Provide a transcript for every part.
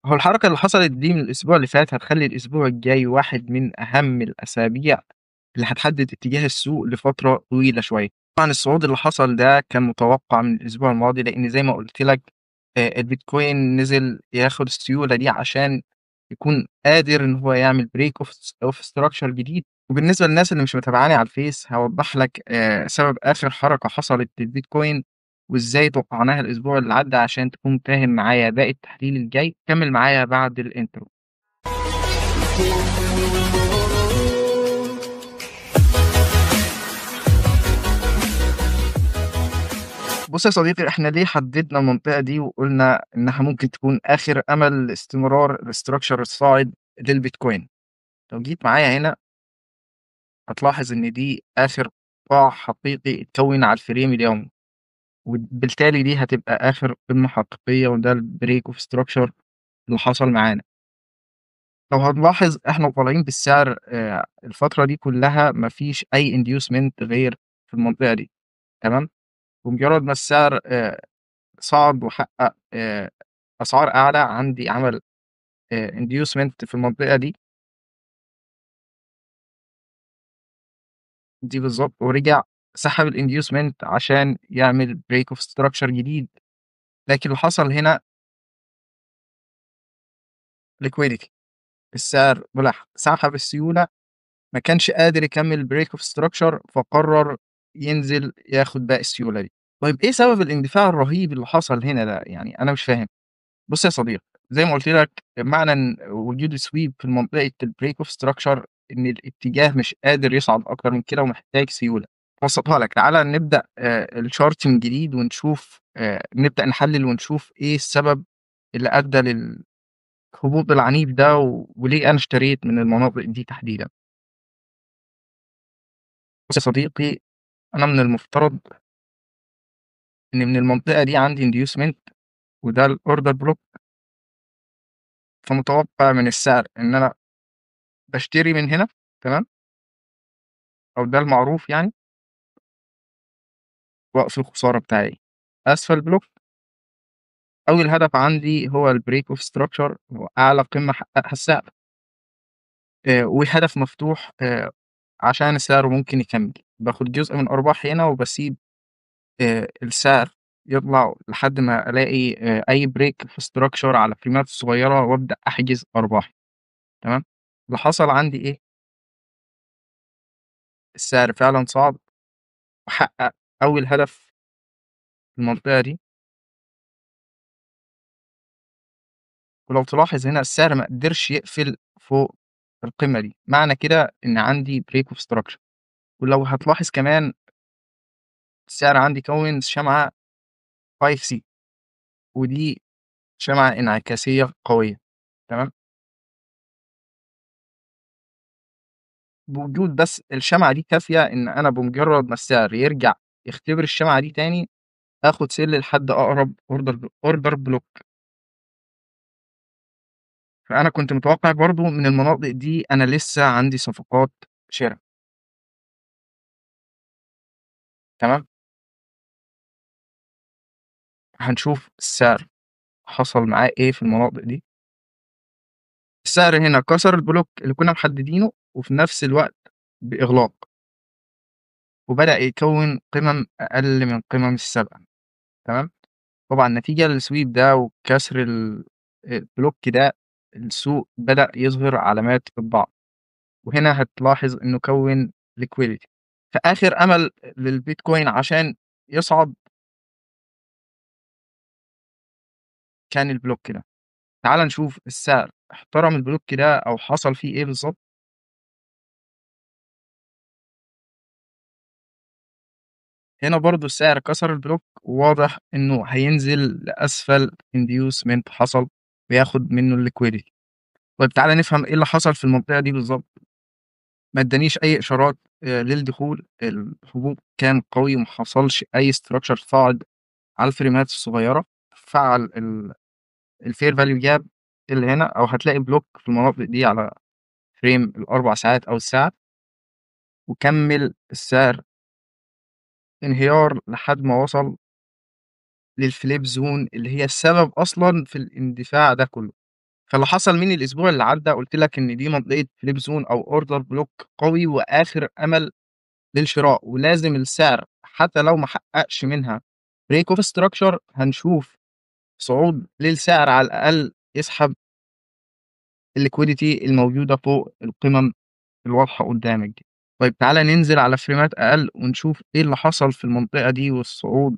هو الحركة اللي حصلت دي من الأسبوع اللي فات هتخلّي الأسبوع الجاي واحد من أهم الأسابيع اللي هتحدد اتجاه السوق لفترة طويلة شوية. طبعًا الصعود اللي حصل ده كان متوقع من الأسبوع الماضي، لإن زي ما قُلت لك البيتكوين نزل ياخد السيولة دي عشان يكون قادر إن هو يعمل break of structure جديد. وبالنسبة للناس اللي مش متابعاني على الفيس هاوضّح لك سبب آخر حركة حصلت للبيتكوين وإزاي توقعناها الأسبوع اللي عدّى عشان تكون فاهم معايا باقي التحليل الجاي. كمّل معايا بعد الintro. بُص يا صديقي، إحنا ليه حددنا المنطقة دي وقُلنا إنها ممكن تكون آخر أمل لاستمرار الstructure الصاعد للبيتكوين. لو جيت معايا هنا هتلاحظ إن دي آخر قاع حقيقي اتكوّن على الفريم اليومي، وبالتالي دي هتبقى آخر قمة حقيقية وده الbreak of structure اللي حصل معانا. لو هنلاحظ إحنا طالعين بالسعر الفترة دي كلّها ما فيش أي inducement غير في المنطقة دي، تمام. بمجرد ما السعر صعد وحقق أسعار أعلى عندي عمل inducement في المنطقة دي بالضبط، ورجع سحب الinducement عشان يعمل break of structure جديد. لكن اللي حصل هنا liquidity، السعر راح سحب السيولة، ما كانش قادر يكمّل break of structure فقرر ينزل ياخد باقي السيولة دي. طيب إيه سبب الاندفاع الرهيب اللي حصل هنا ده؟ يعني أنا مش فاهم. بُص يا صديقي، زي ما قُلت لك معنى إن وجود sweep في منطقة الbreak of structure إن الاتجاه مش قادر يصعد أكتر من كده ومحتاج سيولة. هابسطها لك، تعالَ نبدأ الchart من جديد ونشوف نبدأ نحلل ونشوف إيه السبب اللي أدى للهبوط العنيف ده وليه أنا اشتريت من المناطق دي تحديدًا. بُص يا صديقي، أنا من المفترض إن من المنطقة دي عندي inducement وده الorder block، فمتوقع من السعر إن أنا باشتري من هنا، تمام، أو ده المعروف يعني، وأقفل الخسارة بتاعي. أسفل بلوك أول هدف عندي هو الbreak of structure هو أعلى قمة حققها السعر، وهدف مفتوح عشان السعر ممكن يكمّل. باخد جزء من أرباحي هنا وباسيب السعر يطلع لحد ما ألاقي أي break في structure على فريمات صغيرة وأبدأ أحجز أرباحي، تمام. اللي حصل عندي إيه، السعر فعلًا صعد وحقق أول هدف في المنطقة دي. ولو تلاحظ هنا السعر ما قدرش يقفل فوق القمة دي، معنى كده إن عندي break of structure. ولو هتلاحظ كمان السعر عندي كوّن شمعة 5C ودي شمعة انعكاسية قوية، تمام. بوجود بس الشمعة دي كافية إن أنا بمجرد ما السعر يرجع يختبر الشمعة دي تاني آخد سِلّ لحد أقرب order block. فأنا كنت متوقع برضه من المناطق دي أنا لسه عندي صفقات شِرا، تمام. هنشوف السعر حصل معاه إيه في المناطق دي. السعر هنا كسر البلوك اللي كنا محددينه وفي نفس الوقت بإغلاق، وبدأ يكوّن قمم أقل من قمم السابقة، تمام. طبعًا نتيجة للsweep ده وكسر البلوك ده السوق بدأ يظهر علامات الضعف، وهنا هتلاحظ إنه كوّن liquidity. فآخر أمل للبيتكوين عشان يصعد كان البلوك ده. تعالَ نشوف السعر احترم البلوك ده أو حصل فيه إيه بالضبط. هنا برضه السعر كسر البلوك وواضح إنه هينزل لأسفل inducement حصل وياخد منه الliquidity. طيب تعالَ نفهم إيه اللي حصل في المنطقة دي بالضبط. ما ادّانيش أي إشارات للدخول، الهبوط كان قوي وما حصلش أي structure صعد على الفريمات الصغيرة. فعّل الfair value gap اللي هنا أو هتلاقي بلوك في المناطق دي على فريم ال4 ساعات أو الساعة، وكمّل السعر انهيار لحد ما وصل للflip zone اللي هي السبب أصلًا في الاندفاع ده كلّه. فاللي حصل من الأسبوع اللي عدّى قُلت لك إن دي منطقة flip zone أو order block قوي وآخر أمل للشراء، ولازم السعر حتى لو ما حققش منها break of structure هنشوف صعود للسعر على الأقل يسحب الliquidity الموجودة فوق القمم الواضحة قدّامك دي. طيب تعالَ ننزل على فريمات أقل ونشوف إيه اللي حصل في المنطقة دي والصعود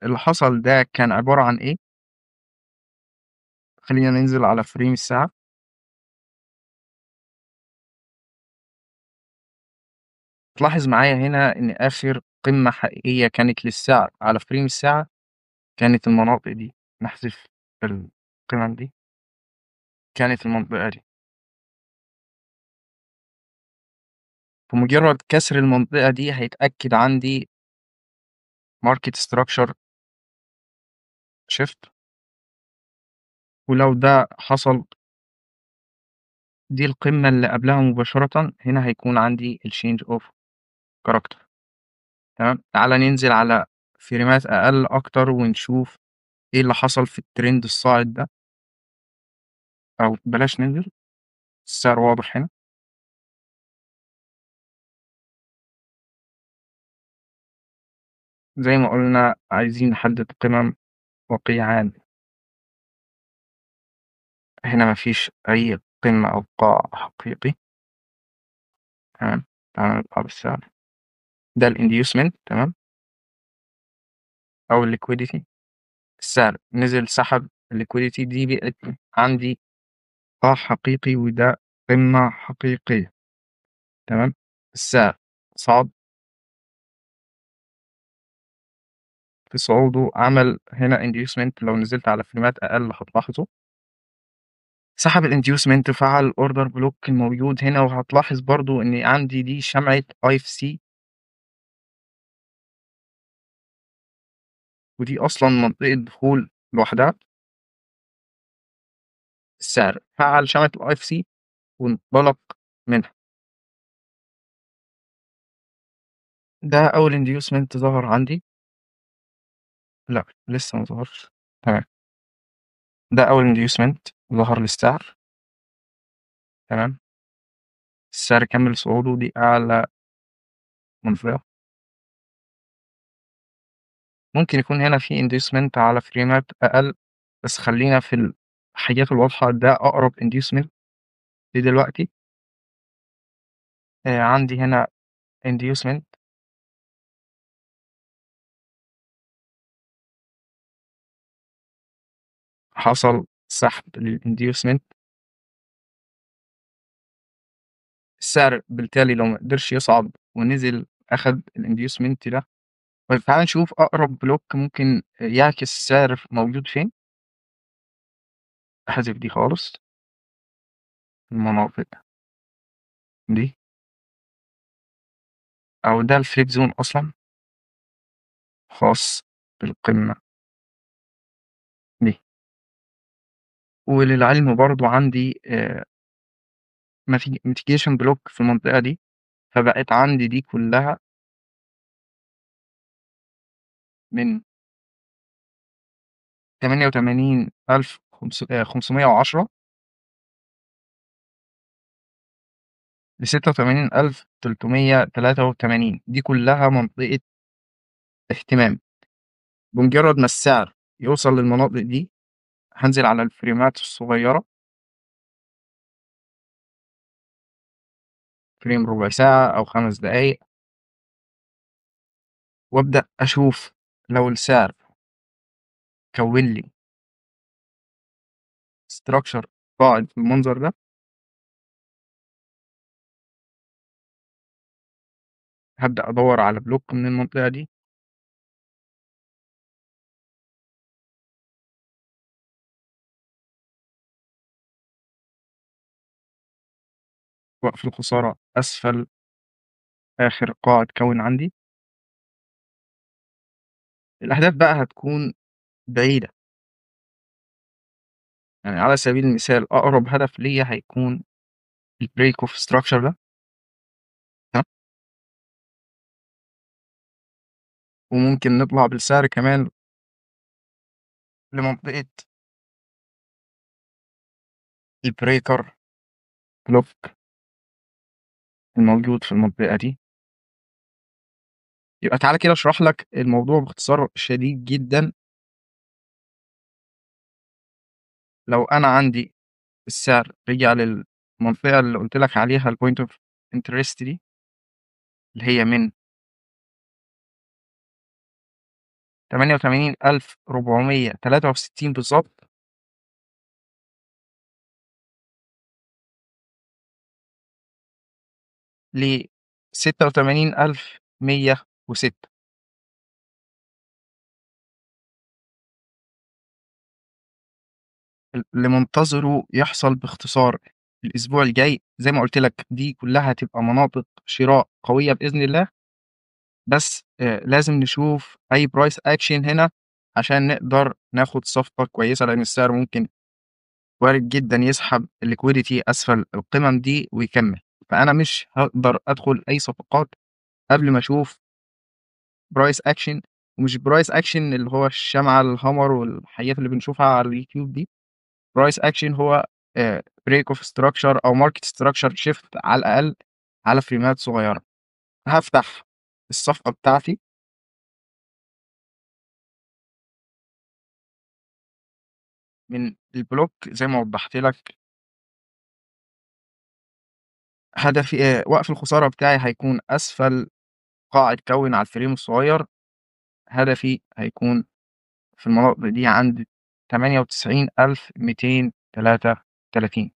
اللي حصل ده كان عبارة عن إيه. خلّينا ننزل على فريم الساعة. تلاحظ معايا هنا إن آخر قمة حقيقية كانت للسعر على فريم الساعة كانت المناطق دي. نحذف القمم دي، كانت المنطقة دي. بمجرد كسر المنطقة دي هيتأكد عندي market structure shift، ولو ده حصل دي القمة اللي قبلها مباشرةً، هنا هيكون عندي الchange of character. تمام. تعالَ ننزل على فريمات أقل أكتر ونشوف إيه اللي حصل في الtrend الصاعد ده، أو بلاش ننزل، السعر واضح هنا. زي ما قُلنا عايزين نحدد قمم وقيعان. هنا ما فيش أي قمة أو قاع حقيقي. تمام. تعالَ نطلع بالسعر. ده الinducement تمام، أو الliquidity. السعر نزل سحب الliquidity دي بقت عندي قاع حقيقي وده قمة حقيقية. تمام. السعر صعد، في صعوده عمل هنا inducement. لو نزلت على فريمات أقل هتلاحظه سحب الinducement فعل الorder block الموجود هنا، وهتلاحظ برضه إن عندي دي شمعة IFC، ودي أصلًا منطقة دخول لوحدها. السعر فعل شمعة الIFC وانطلق منها. ده أول inducement ظهر عندي. لأ لسه ما ظهرش. تمام. ده أول inducement ظهر للسعر. تمام. السعر كمل صعوده، دي أعلى منطقة. ممكن يكون هنا في inducement على فريمات أقل، بس خلّينا في الحاجات الواضحة. ده أقرب inducement لدلوقتي. عندي هنا inducement حصل سحب للinducement. السعر بالتالي لو ما قدرش يصعد ونزل أخد الinducement ده. طيب تعالَ نشوف أقرب بلوك ممكن يعكس السعر موجود فين. أحذف دي خالص، المناطق دي، أو ده الflip zone أصلًا خاص بالقمة دي. وللعلم برضه عندي mitigation block في المنطقة دي، فبقت عندي دي كلها من 88,510 ل86,383. دي كلها منطقة اهتمام. بمجرد ما السعر يوصل للمناطق دي هانزل على الفريمات الصغيرة، فريم ربع ساعة أو 5 دقايق، وأبدأ أشوف لو السعر كوّن لي structure قاعد بالمنظر ده، هابدأ أدوّر على بلوك من المنطقة دي. وقف الخسارة أسفل آخر قاع اتكوّن عندي. الأهداف بقى هتكون بعيدة. يعني على سبيل المثال أقرب هدف ليّا هيكون الbreak of structure ده. تمام. وممكن نطلع بالسعر كمان لمنطقة البريكر بلوك الموجود في المنطقة دي. يبقى تعالَ كده أشرح لك الموضوع باختصار شديد جدًا. لو أنا عندي السعر رجع للمنطقة اللي قُلت لك عليها الpoint of interest دي، اللي هي من 88,463 بالضبط ل86,106. اللي منتظره يحصل باختصار الأسبوع الجاي، زي ما قُلت لك دي كلّها هتبقى مناطق شراء قوية بإذن الله، بس لازم نشوف أي price action هنا عشان نقدر ناخد صفقة كويسة، لإن السعر ممكن وارد جدًا يسحب الliquidity أسفل القمم دي ويكمّل. فأنا مش هاقدر أدخل أي صفقات قبل ما أشوف price action، ومش price action اللي هو الشمعة الهَمَر والحاجات اللي بنشوفها على اليوتيوب دي. price action هو break of structure أو market structure shift على الأقل على فريمات صغيرة. هافتح الصفقة بتاعتي من البلوك زي ما وضّحت لك. هدفي وقف الخسارة بتاعي هيكون أسفل قاع اتكوّن على الفريم الصغير. هدفي هيكون في المناطق دي عند 98,233.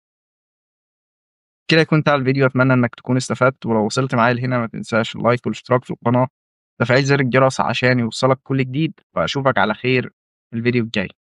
كده يكون انتهى الفيديو، أتمنى إنك تكون استفدت، ولو وصلت معايا لهنا ما تنساش اللايك والاشتراك في القناة وتفعيل زر الجرس عشان يوصلك كل جديد، وأشوفك على خير في الفيديو الجاي.